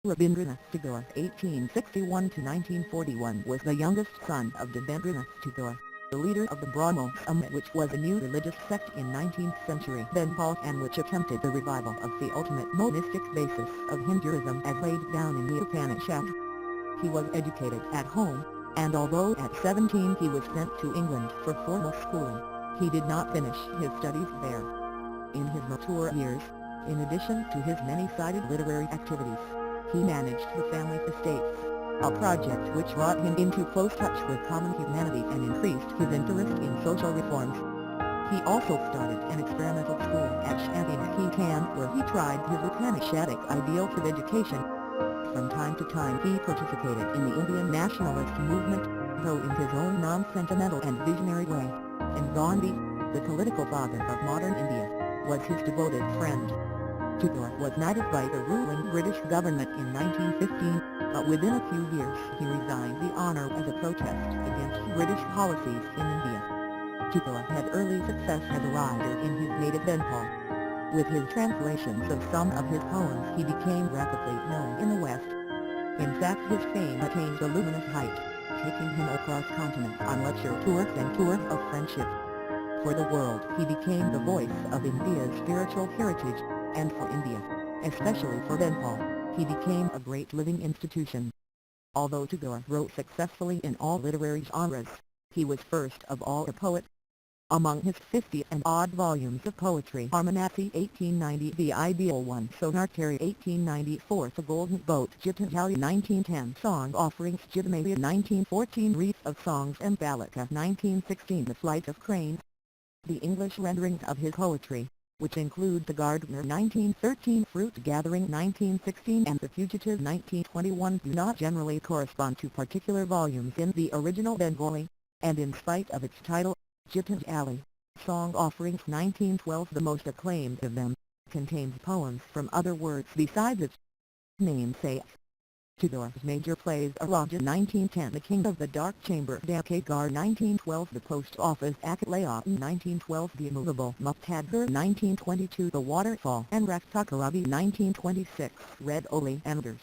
Rabindranath Tagore (1861–1941) was the youngest son of Debendranath Tagore, the leader of the Brahmo Samaj, which was a new religious sect in 19th-century Bengal and which attempted the revival of the ultimate monistic basis of Hinduism as laid down in the Upanishads. He was educated at home, and although at 17 he was sent to England for formal schooling, he did not finish his studies there. In his mature years, in addition to his many-sided literary activities, he managed the family estates, a project which brought him into close touch with common humanity and increased his interest in social reforms. He also started an experimental school at Shantiniketan where he tried his Upanishadic ideals of education. From time to time he participated in the Indian nationalist movement, though in his own non-sentimental and visionary way, and Gandhi, the political father of modern India, was his devoted friend. Tagore was knighted by the ruling British government in 1915, but within a few years he resigned the honour as a protest against British policies in India. Tagore had early success as a writer in his native Bengal. With his translations of some of his poems he became rapidly known in the West. In fact, his fame attained a luminous height, taking him across continents on lecture tours and tours of friendship. For the world he became the voice of India's spiritual heritage, and for India, especially for Bengal, he became a great living institution. Although Tagore wrote successfully in all literary genres, he was first of all a poet. Among his 50-and-odd volumes of poetry are Manasi 1890, The Ideal One, Sonartari 1894, The Golden Boat, Gitanjali 1910, Song Offerings, Jitamalia 1914, Wreath of Songs and Balika 1916, The Flight of Cranes. The English renderings of his poetry, which include The Gardener 1913, Fruit Gathering 1916 and The Fugitive 1921, do not generally correspond to particular volumes in the original Bengali, and in spite of its title, Gitanjali, Song Offerings 1912, the most acclaimed of them, contains poems from other words besides its namesake. Tagore's major plays are Raja 1910, The King of the Dark Chamber, Dakagar 1912, The Post Office Act Layout 1912, The Immovable Muktadgar 1922, The Waterfall and Raktakaravi 1926, Red Oleanders.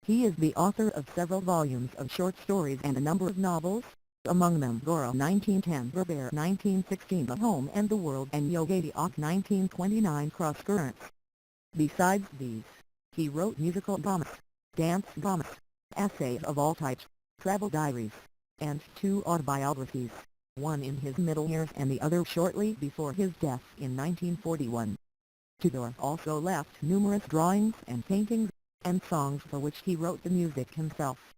He is the author of several volumes of short stories and a number of novels, among them Goro 1910, Berber 1916, The Home and the World and Yogadiok 1929, Cross Currents. Besides these, he wrote musical dramas, dance dramas, essays of all types, travel diaries, and 2 autobiographies, one in his middle years and the other shortly before his death in 1941. Tagore also left numerous drawings and paintings, and songs for which he wrote the music himself.